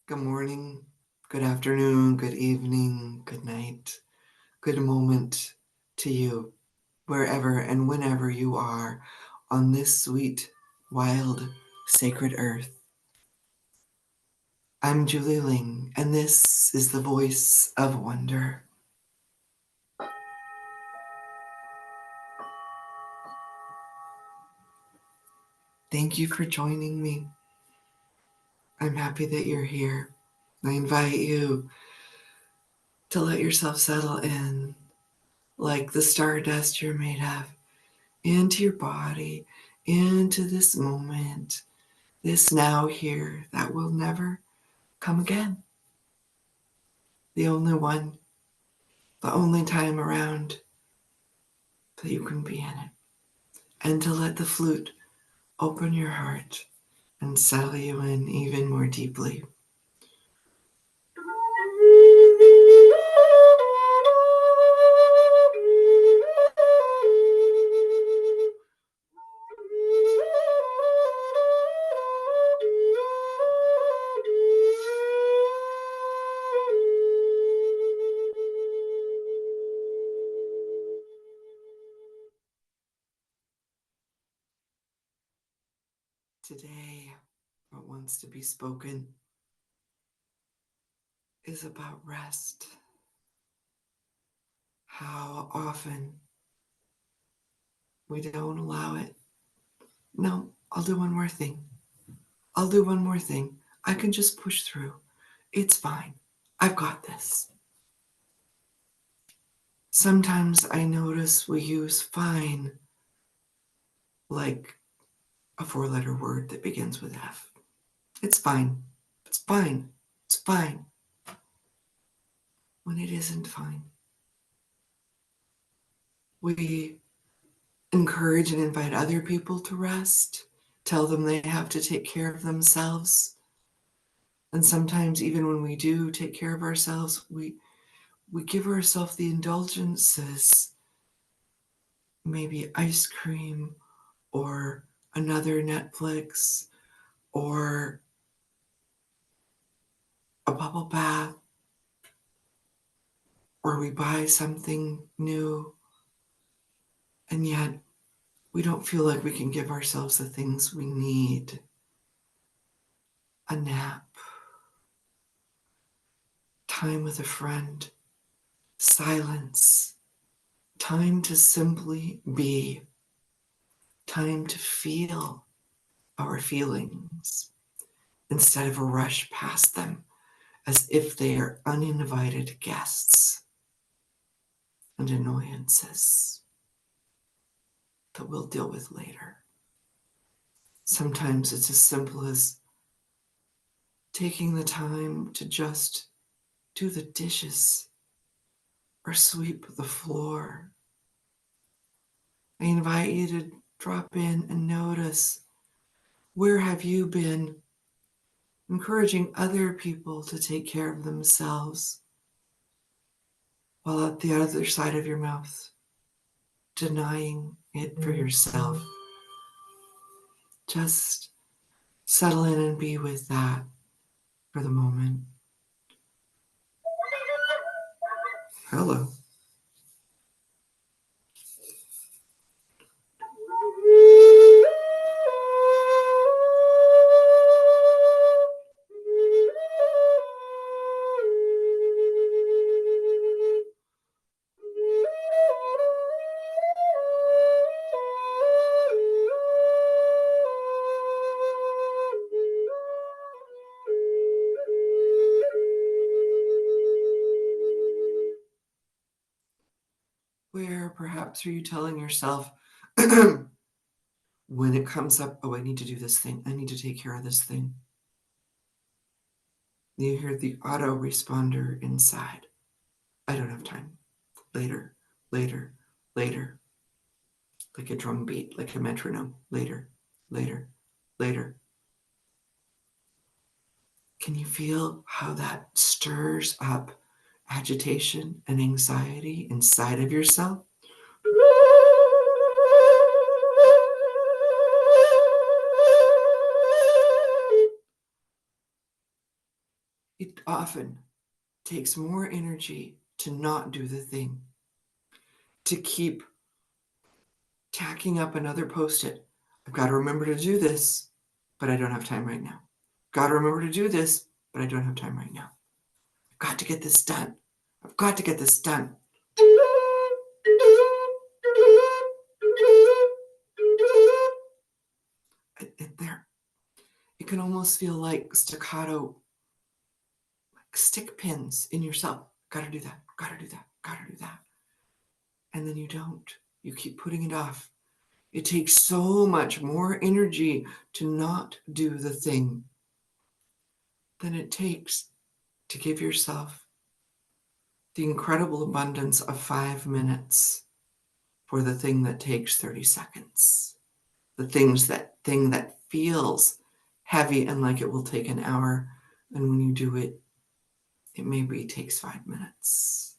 Good morning, good afternoon, good evening, good night, good moment to you, wherever and whenever you are on this sweet, wild, sacred earth. I'm Julie Ling, and this is the Voice of Wonder. Thank you for joining me. I'm happy that you're here. I invite you to let yourself settle in like the stardust you're made of, into your body, into this moment, this now here that will never come again. The only one, the only time around that you can be in it. And to let the flute open your heart and settle you in even more deeply. Today, what wants to be spoken is about rest. How often we don't allow it. No, I'll do one more thing. I'll do one more thing. I can just push through. It's fine. I've got this. Sometimes I notice we use fine like a four-letter word that begins with F. It's fine. It's fine. It's fine. When it isn't fine. We encourage and invite other people to rest, tell them they have to take care of themselves. And sometimes even when we do take care of ourselves, we give ourselves the indulgences, maybe ice cream or another Netflix or a bubble bath, or we buy something new, and yet we don't feel like we can give ourselves the things we need. A nap, time with a friend, silence, time to simply be, time to feel our feelings instead of a rush past them as if they are uninvited guests and annoyances that we'll deal with later. Sometimes it's as simple as taking the time to just do the dishes or sweep the floor. I invite you to drop in and notice, where have you been encouraging other people to take care of themselves while at the other side of your mouth denying it for yourself? Just settle in and be with that for the moment. Hello. Where perhaps are you telling yourself, when it comes up, oh, I need to do this thing. I need to take care of this thing. You hear the auto responder inside. I don't have time. Later, later, later. Like a drum beat, like a metronome. Later, later, later. Can you feel how that stirs up agitation and anxiety inside of yourself? It often takes more energy to not do the thing, to keep tacking up another post-it. I've got to remember to do this, but I don't have time right now. Got to remember to do this, but I don't have time right now. I've got to get this done. I've got to get this done. It can almost feel like staccato, like stick pins in yourself. Got to do that. Got to do that. Got to do that. And then you don't. You keep putting it off. It takes so much more energy to not do the thing than it takes to give yourself the incredible abundance of 5 minutes for the thing that takes 30 seconds. The thing that feels heavy and like it will take an hour. And when you do it, it maybe takes 5 minutes.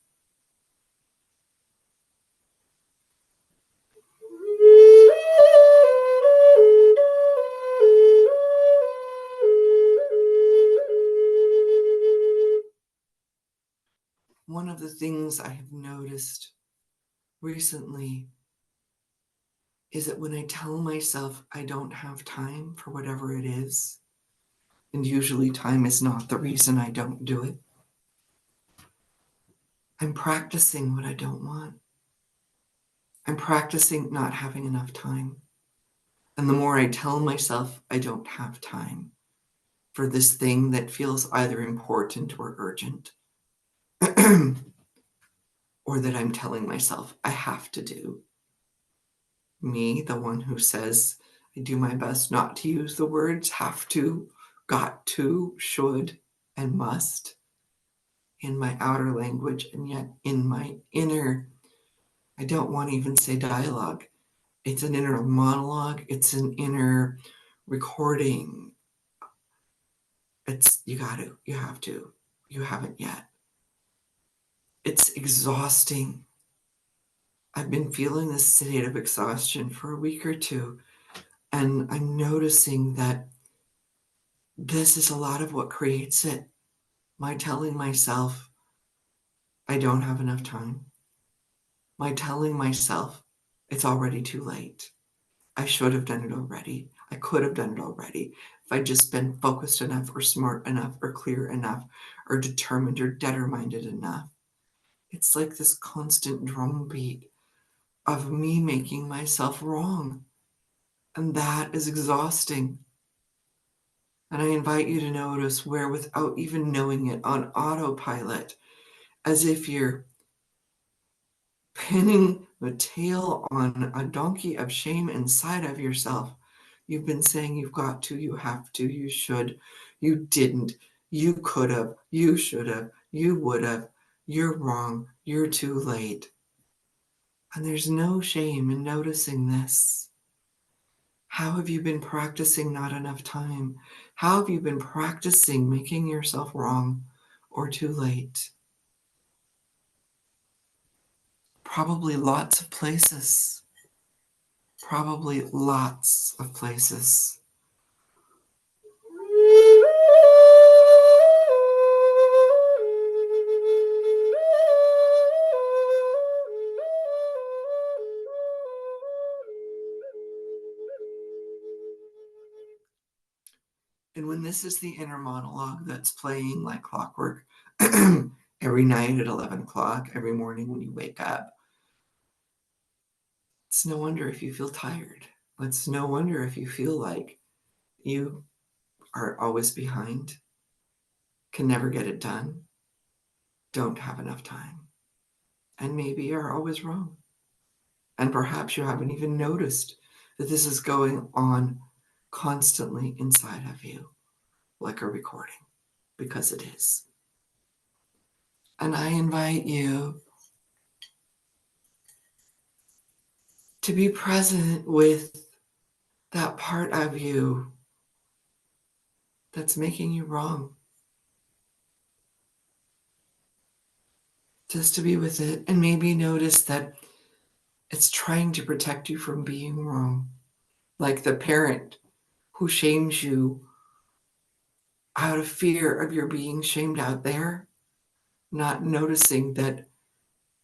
One of the things I have noticed recently is that when I tell myself I don't have time for whatever it is, and usually time is not the reason I don't do it, I'm practicing what I don't want. I'm practicing not having enough time. And the more I tell myself I don't have time for this thing that feels either important or urgent, or that I'm telling myself I have to do. Me, the one who says I do my best not to use the words have to, got to, should, and must in my outer language, and yet in my inner, I don't want to even say dialogue. It's an inner monologue. It's an inner recording. It's you got to, you have to, you haven't yet. It's exhausting. I've been feeling this state of exhaustion for a week or two, and I'm noticing that this is a lot of what creates it. My telling myself I don't have enough time. My telling myself it's already too late. I should have done it already. I could have done it already if I'd just been focused enough or smart enough or clear enough or determined or determined enough. It's like this constant drumbeat of me making myself wrong. And that is exhausting. And I invite you to notice where, without even knowing it, on autopilot, as if you're pinning the tail on a donkey of shame inside of yourself, you've been saying you've got to, you have to, you should, you didn't, you could have, you should have, you would have, you're wrong, you're too late. And there's no shame in noticing this. How have you been practicing not enough time? How have you been practicing making yourself wrong or too late? Probably lots of places. Probably lots of places. And when this is the inner monologue that's playing like clockwork every night at 11 o'clock, every morning when you wake up, it's no wonder if you feel tired. It's no wonder if you feel like you are always behind, can never get it done, don't have enough time, and maybe are always wrong. And perhaps you haven't even noticed that this is going on constantly inside of you, like a recording, because it is. And I invite you to be present with that part of you that's making you wrong. Just to be with it and maybe notice that it's trying to protect you from being wrong. Like the parent who shames you out of fear of your being shamed out there, not noticing that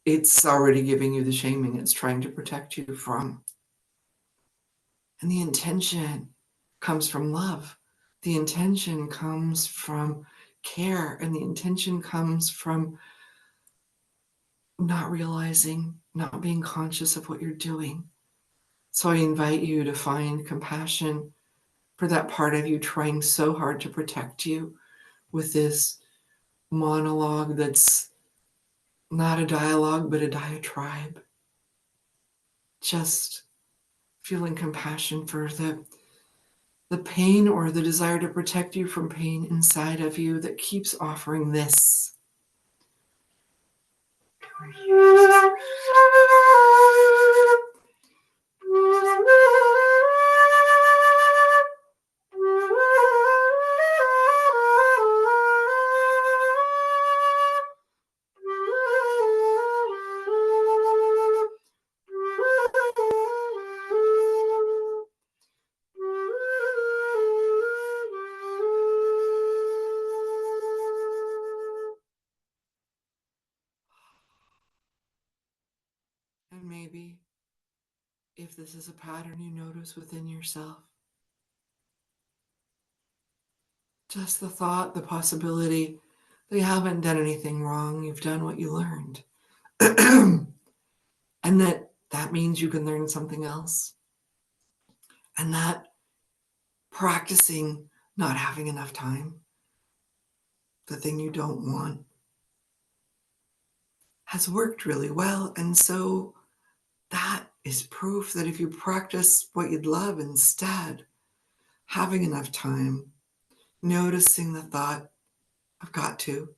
it's already giving you the shaming it's trying to protect you from. And the intention comes from love. The intention comes from care, and the intention comes from not realizing, not being conscious of what you're doing. So I invite you to find compassion for that part of you trying so hard to protect you with this monologue that's not a dialogue, but a diatribe. Just feeling compassion for the pain or the desire to protect you from pain inside of you that keeps offering this. And maybe if this is a pattern you notice within yourself, just the thought, the possibility that you haven't done anything wrong, you've done what you learned. And that means you can learn something else. And that practicing not having enough time, the thing you don't want, has worked really well. And so that is proof that if you practice what you'd love instead, having enough time, noticing the thought, I've got to,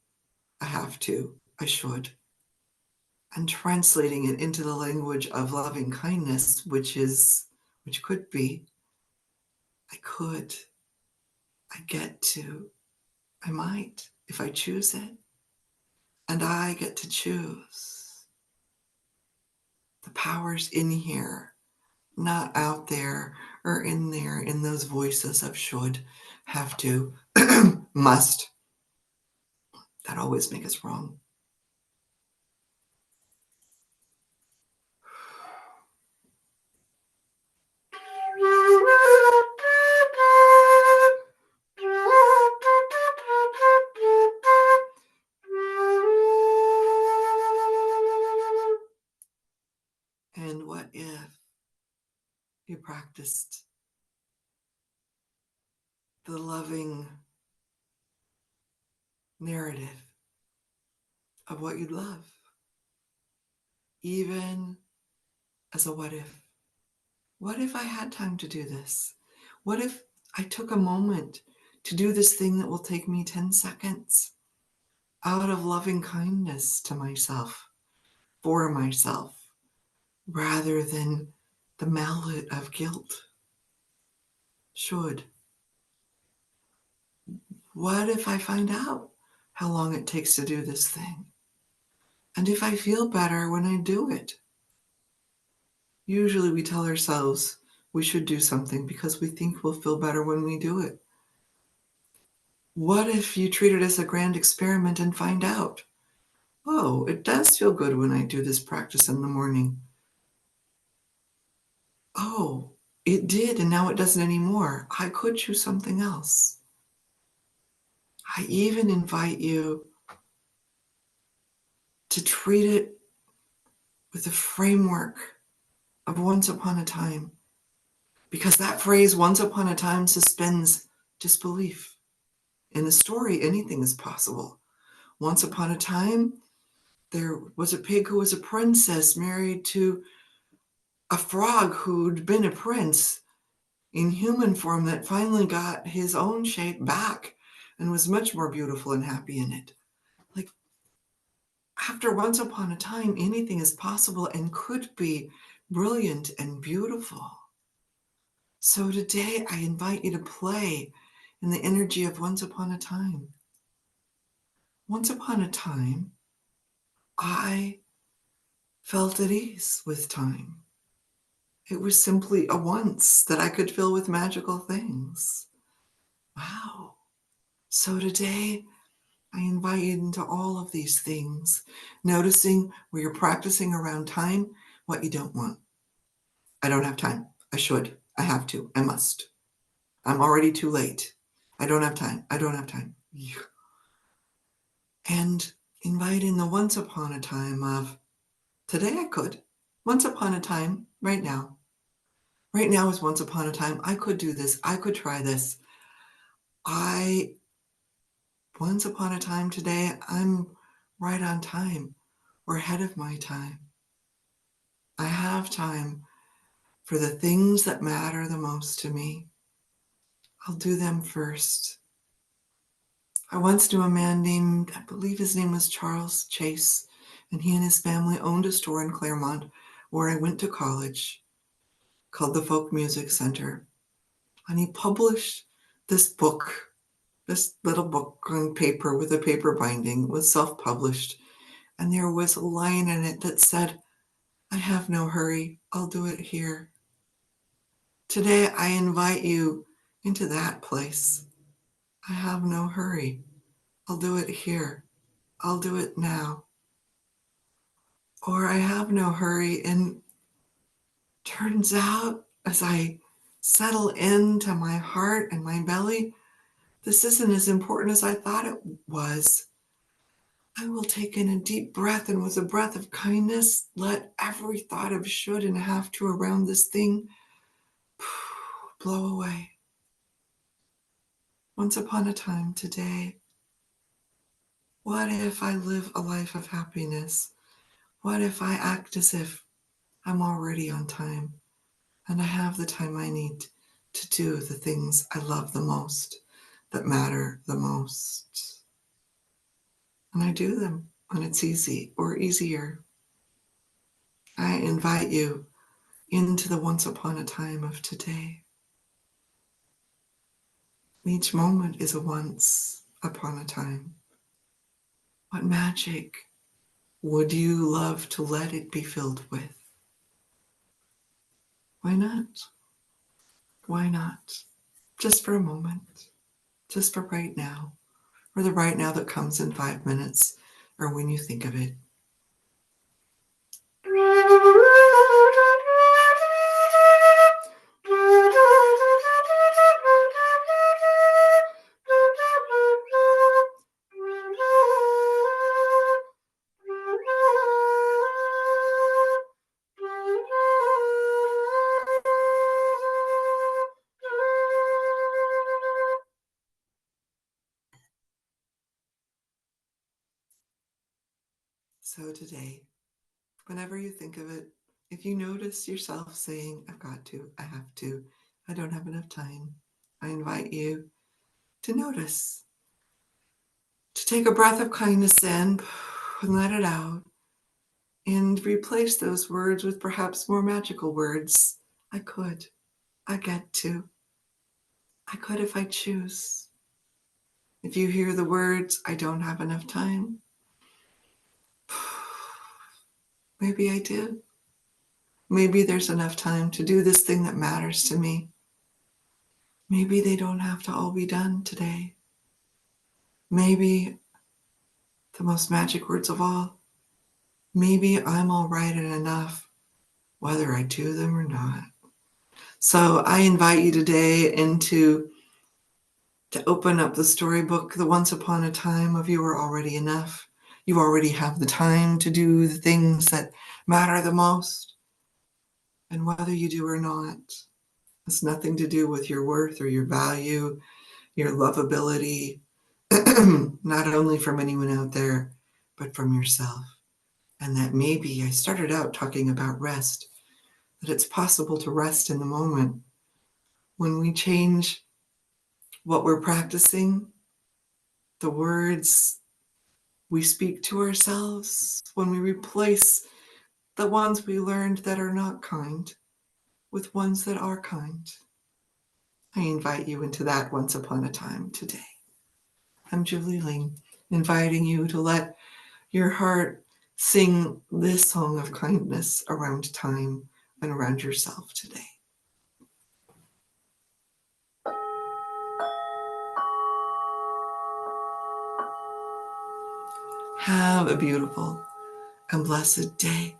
I have to, I should, and translating it into the language of loving kindness, which could be, I could, I get to, I might, if I choose it, and I get to choose. The power's in here, not out there or in there in those voices of should, have to, must. That always make us wrong. And what if you practiced the loving narrative of what you'd love, even as a what if? What if I had time to do this? What if I took a moment to do this thing that will take me 10 seconds out of loving kindness to myself, for myself, rather than the mallet of guilt? Should. What if I find out how long it takes to do this thing? And if I feel better when I do it? Usually we tell ourselves we should do something because we think we'll feel better when we do it. What if you treat it as a grand experiment and find out, oh, it does feel good when I do this practice in the morning. Oh, it did, and now it doesn't anymore. I could choose something else. I even invite you to treat it with the framework of once upon a time, because that phrase, once upon a time, suspends disbelief. In a story, anything is possible. Once upon a time, there was a pig who was a princess married to a frog who'd been a prince in human form that finally got his own shape back and was much more beautiful and happy in it. Like, after once upon a time, anything is possible and could be brilliant and beautiful. So today I invite you to play in the energy of once upon a time. Once upon a time, I felt at ease with time. It was simply a once that I could fill with magical things. Wow. So today, I invite you into all of these things, noticing where you're practicing around time, what you don't want. I don't have time. I should. I have to. I must. I'm already too late. I don't have time. I don't have time. And invite in the once upon a time of today I could. Once upon a time, right now. Right now is once upon a time. I could do this. I could try this. Once upon a time today, I'm right on time or ahead of my time. I have time for the things that matter the most to me. I'll do them first. I once knew a man named, I believe his name was Charles Chase, and he and his family owned a store in Claremont where I went to college called the Folk Music Center. And he published this book, this little book on paper with a paper binding. It was self-published. And there was a line in it that said, I have no hurry. I'll do it here. Today, I invite you into that place. I have no hurry. I'll do it here. I'll do it now. Or I have no hurry. And turns out, as I settle into my heart and my belly, this isn't as important as I thought it was. I will take in a deep breath, and with a breath of kindness, let every thought of should and have to around this thing blow away. Once upon a time today, what if I live a life of happiness? What if I act as if I'm already on time and I have the time I need to do the things I love the most, that matter the most? And I do them, and it's easy or easier. I invite you into the once upon a time of today. Each moment is a once upon a time. What magic would you love to let it be filled with? Why not? Why not? Just for a moment, just for right now, or the right now that comes in 5 minutes, or when you think of it. So today, whenever you think of it, if you notice yourself saying, I've got to, I have to, I don't have enough time, I invite you to notice, to take a breath of kindness in and let it out, and replace those words with perhaps more magical words. I could, I get to, I could if I choose. If you hear the words, I don't have enough time, maybe I do. Maybe there's enough time to do this thing that matters to me. Maybe they don't have to all be done today. Maybe the most magic words of all, maybe I'm all right and enough, whether I do them or not. So I invite you today to open up the storybook, the once upon a time of you are already enough. You already have the time to do the things that matter the most. And whether you do or not, it's nothing to do with your worth or your value, your lovability, not only from anyone out there, but from yourself. And that maybe I started out talking about rest, that it's possible to rest in the moment. When we change what we're practicing, the words we speak to ourselves, when we replace the ones we learned that are not kind with ones that are kind, I invite you into that once upon a time today. I'm Julie Ling, inviting you to let your heart sing this song of kindness around time and around yourself today. Have a beautiful and blessed day.